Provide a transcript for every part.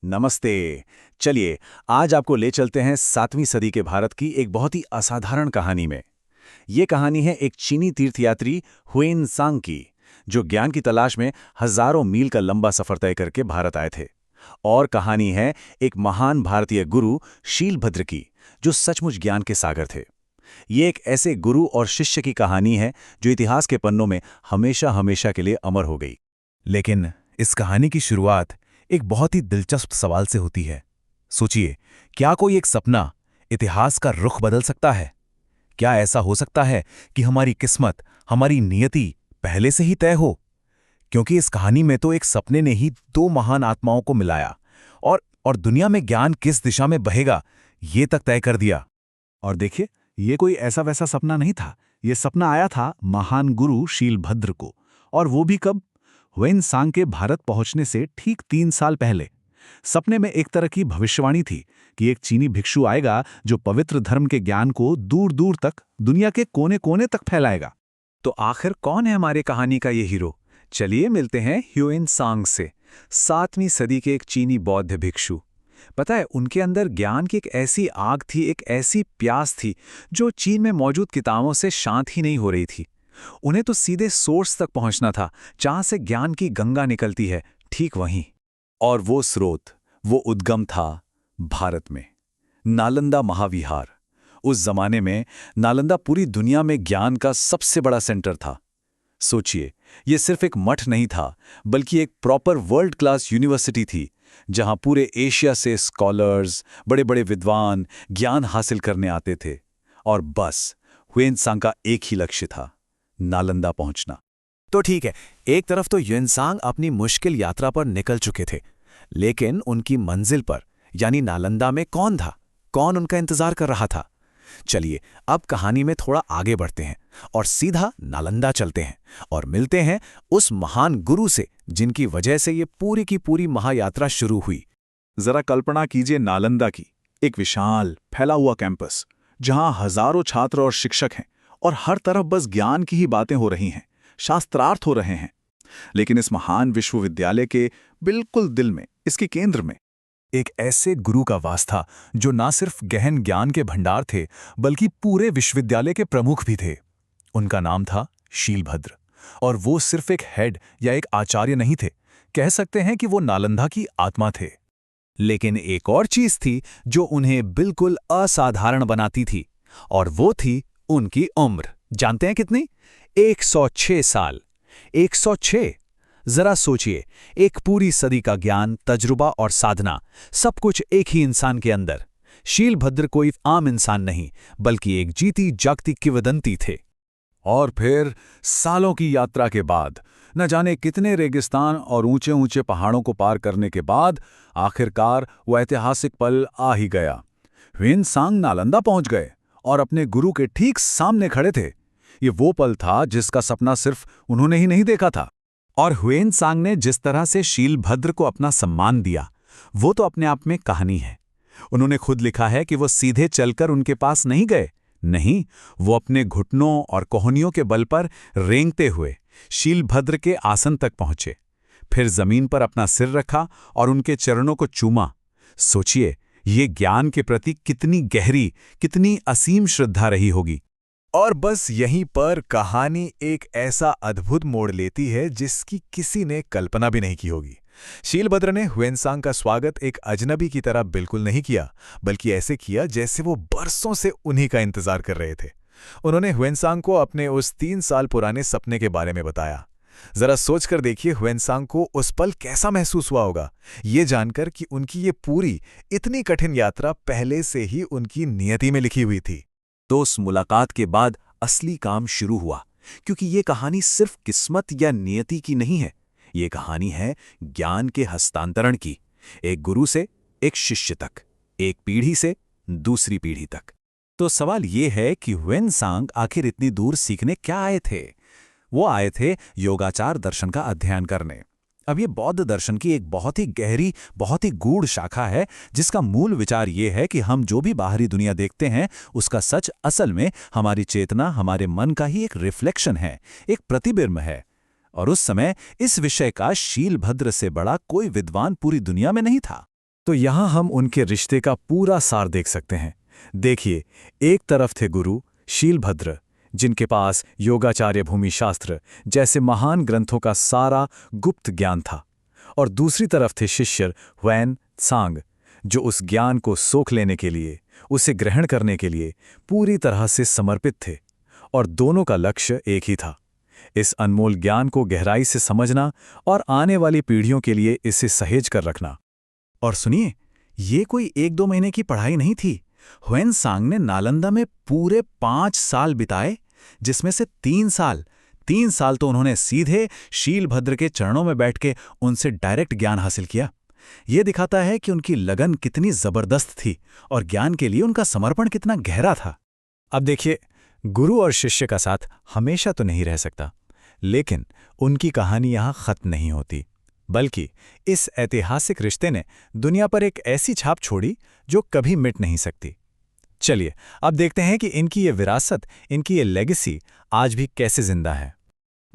नमस्ते। चलिए, आज आपको ले चलते हैं 7वीं सदी के भारत की एक बहुत ही असाधारण कहानी में। ये कहानी है एक चीनी तीर्थयात्री हुएन सांग की, जो ज्ञान की तलाश में हजारों मील का लंबा सफर तय करके भारत आए थे। और कहानी है एक महान भारतीय गुरु शीलभद्र की, जो सचमुच ज्ञान के सागर थे। ये एक ऐसे गुरु और शिष्य की कहानी है जो इतिहास के पन्नों में हमेशा हमेशा के लिए अमर हो गई। लेकिन इस कहानी की शुरुआत एक बहुत ही दिलचस्प सवाल से होती है। सोचिए, क्या कोई एक सपना इतिहास का रुख बदल सकता है? क्या ऐसा हो सकता है कि हमारी किस्मत, हमारी नियति पहले से ही तय हो? क्योंकि इस कहानी में तो एक सपने ने ही दो महान आत्माओं को मिलाया और दुनिया में ज्ञान किस दिशा में बहेगा, ये तक तय कर दिया। और देखिए, ये कोई ऐसा वैसा सपना नहीं था। ये सपना आया था महान गुरु शीलभद्र को। और वो भी कब? हुएन सांग के भारत पहुंचने से ठीक 3 साल पहले। सपने में एक तरह की भविष्यवाणी थी कि एक चीनी भिक्षु आएगा जो पवित्र धर्म के ज्ञान को दूर दूर तक, दुनिया के कोने कोने तक फैलाएगा। तो आखिर कौन है हमारे कहानी का ये हीरो? चलिए मिलते हैं ह्यूएन सांग से, 7वीं सदी के एक चीनी बौद्ध भिक्षु। पता है, उनके अंदर ज्ञान की एक ऐसी आग थी, एक ऐसी प्यास थी जो चीन में मौजूद किताबों से शांत ही नहीं हो रही थी। उन्हें तो सीधे सोर्स तक पहुंचना था, जहां से ज्ञान की गंगा निकलती है, ठीक वहीं। और वो स्रोत, वो उद्गम था भारत में, नालंदा महाविहार। उस जमाने में नालंदा पूरी दुनिया में ज्ञान का सबसे बड़ा सेंटर था। सोचिए, ये सिर्फ एक मठ नहीं था, बल्कि एक प्रॉपर वर्ल्ड क्लास यूनिवर्सिटी थी, जहां पूरे एशिया से स्कॉलर्स, बड़े बड़े विद्वान ज्ञान हासिल करने आते थे। और बस हुएन सांग का एक ही लक्ष्य था, नालंदा पहुंचना। तो ठीक है, एक तरफ तो ह्यूएन अपनी मुश्किल यात्रा पर निकल चुके थे, लेकिन उनकी मंजिल पर यानी नालंदा में कौन था? कौन उनका इंतजार कर रहा था? चलिए, अब कहानी में थोड़ा आगे बढ़ते हैं और सीधा नालंदा चलते हैं और मिलते हैं उस महान गुरु से जिनकी वजह से ये पूरी की पूरी महायात्रा शुरू हुई। जरा कल्पना कीजिए नालंदा की, एक विशाल फैला हुआ कैंपस, जहां हजारों छात्र और शिक्षक हैं और हर तरफ बस ज्ञान की ही बातें हो रही हैं, शास्त्रार्थ हो रहे हैं। लेकिन इस महान विश्वविद्यालय के बिल्कुल दिल में, इसके केंद्र में, एक ऐसे गुरु का वास था जो ना सिर्फ गहन ज्ञान के भंडार थे, बल्कि पूरे विश्वविद्यालय के प्रमुख भी थे। उनका नाम था शीलभद्र। और वो सिर्फ एक हेड या एक आचार्य नहीं थे, कह सकते हैं कि वो नालंदा की आत्मा थे। लेकिन एक और चीज थी जो उन्हें बिल्कुल असाधारण बनाती थी, और वो थी उनकी उम्र। जानते हैं कितनी? 106 साल। 106! जरा सोचिए, एक पूरी सदी का ज्ञान, तजुर्बा और साधना, सब कुछ एक ही इंसान के अंदर। शीलभद्र कोई आम इंसान नहीं, बल्कि एक जीती जागती किंवदंती थे। और फिर सालों की यात्रा के बाद, न जाने कितने रेगिस्तान और ऊंचे ऊंचे पहाड़ों को पार करने के बाद, आखिरकार वो ऐतिहासिक पल आ ही गया। हुएन सांग नालंदा पहुंच गए और अपने गुरु के ठीक सामने खड़े थे। ये वो पल था जिसका सपना सिर्फ उन्होंने ही नहीं देखा था। और हुएन सांग ने जिस तरह से शीलभद्र को अपना सम्मान दिया, वो तो अपने आप में कहानी है। उन्होंने खुद लिखा है कि वो सीधे चलकर उनके पास नहीं गए। नहीं, वो अपने घुटनों और कोहनियों के बल पर रेंगते हुए शीलभद्र के आसन तक पहुंचे, फिर जमीन पर अपना सिर रखा और उनके चरणों को चूमा। सोचिए, ये ज्ञान के प्रति कितनी गहरी, कितनी असीम श्रद्धा रही होगी। और बस यहीं पर कहानी एक ऐसा अद्भुत मोड़ लेती है जिसकी किसी ने कल्पना भी नहीं की होगी। शीलभद्र ने हुएन सांग का स्वागत एक अजनबी की तरह बिल्कुल नहीं किया, बल्कि ऐसे किया जैसे वो बरसों से उन्हीं का इंतजार कर रहे थे। उन्होंने हुएन सांग को अपने उस 3 साल पुराने सपने के बारे में बताया। जरा सोचकर देखिए, हुएन सांग को उस पल कैसा महसूस हुआ होगा, ये जानकर कि उनकी ये पूरी इतनी कठिन यात्रा पहले से ही उनकी नियति में लिखी हुई थी। तो उस मुलाकात के बाद असली काम शुरू हुआ, क्योंकि ये कहानी सिर्फ किस्मत या नियति की नहीं है। ये कहानी है ज्ञान के हस्तांतरण की, एक गुरु से एक शिष्य तक, एक पीढ़ी से दूसरी पीढ़ी तक। तो सवाल ये है कि हुएन सांग आखिर इतनी दूर सीखने क्या आए थे? वो आए थे योगाचार दर्शन का अध्ययन करने। अब ये बौद्ध दर्शन की एक बहुत ही गहरी, बहुत ही गूढ़ शाखा है, जिसका मूल विचार ये है कि हम जो भी बाहरी दुनिया देखते हैं, उसका सच असल में हमारी चेतना, हमारे मन का ही एक रिफ्लेक्शन है, एक प्रतिबिंब है। और उस समय इस विषय का शीलभद्र से बड़ा कोई विद्वान पूरी दुनिया में नहीं था। तो यहाँ हम उनके रिश्ते का पूरा सार देख सकते हैं। देखिए, एक तरफ थे गुरु शीलभद्र, जिनके पास योगाचार्य भूमि शास्त्र जैसे महान ग्रंथों का सारा गुप्त ज्ञान था, और दूसरी तरफ थे शिष्य ह्वेन-त्सांग, जो उस ज्ञान को सोख लेने के लिए, उसे ग्रहण करने के लिए पूरी तरह से समर्पित थे। और दोनों का लक्ष्य एक ही था, इस अनमोल ज्ञान को गहराई से समझना और आने वाली पीढ़ियों के लिए इसे सहेज कर रखना। और सुनिए, ये कोई 1-2 महीने की पढ़ाई नहीं थी। ह्वेन-त्सांग ने नालंदा में पूरे 5 साल बिताए, जिसमें से 3 साल तो उन्होंने सीधे शीलभद्र के चरणों में बैठ के उनसे डायरेक्ट ज्ञान हासिल किया। ये दिखाता है कि उनकी लगन कितनी जबरदस्त थी और ज्ञान के लिए उनका समर्पण कितना गहरा था। अब देखिए, गुरु और शिष्य का साथ हमेशा तो नहीं रह सकता, लेकिन उनकी कहानी यहाँ खत्म नहीं होती, बल्कि इस ऐतिहासिक रिश्ते ने दुनिया पर एक ऐसी छाप छोड़ी जो कभी मिट नहीं सकती। चलिए अब देखते हैं कि इनकी ये विरासत, इनकी ये लेगेसी आज भी कैसे जिंदा है।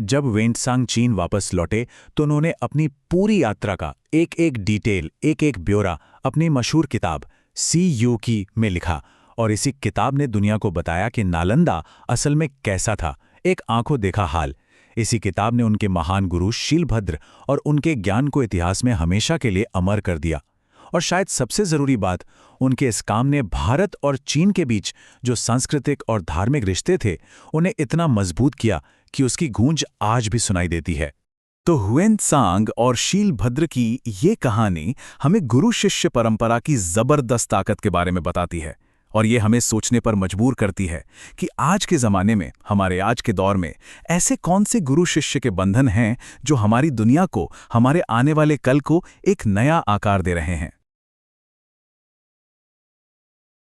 जब ह्वेन-त्सांग चीन वापस लौटे तो उन्होंने अपनी पूरी यात्रा का एक एक डिटेल, एक एक ब्यौरा अपनी मशहूर किताब CU की में लिखा, और इसी किताब ने दुनिया को बताया कि नालंदा असल में कैसा था, एक आंखों देखा हाल। इसी किताब ने उनके महान गुरु शीलभद्र और उनके ज्ञान को इतिहास में हमेशा के लिए अमर कर दिया। और शायद सबसे जरूरी बात, उनके इस काम ने भारत और चीन के बीच जो सांस्कृतिक और धार्मिक रिश्ते थे, उन्हें इतना मजबूत किया कि उसकी गूंज आज भी सुनाई देती है। तो ह्वेन-त्सांग और शीलभद्र की ये कहानी हमें गुरु शिष्य परंपरा की जबरदस्त ताकत के बारे में बताती है, और ये हमें सोचने पर मजबूर करती है कि आज के ज़माने में, हमारे आज के दौर में ऐसे कौन से गुरु शिष्य के बंधन हैं जो हमारी दुनिया को, हमारे आने वाले कल को एक नया आकार दे रहे हैं।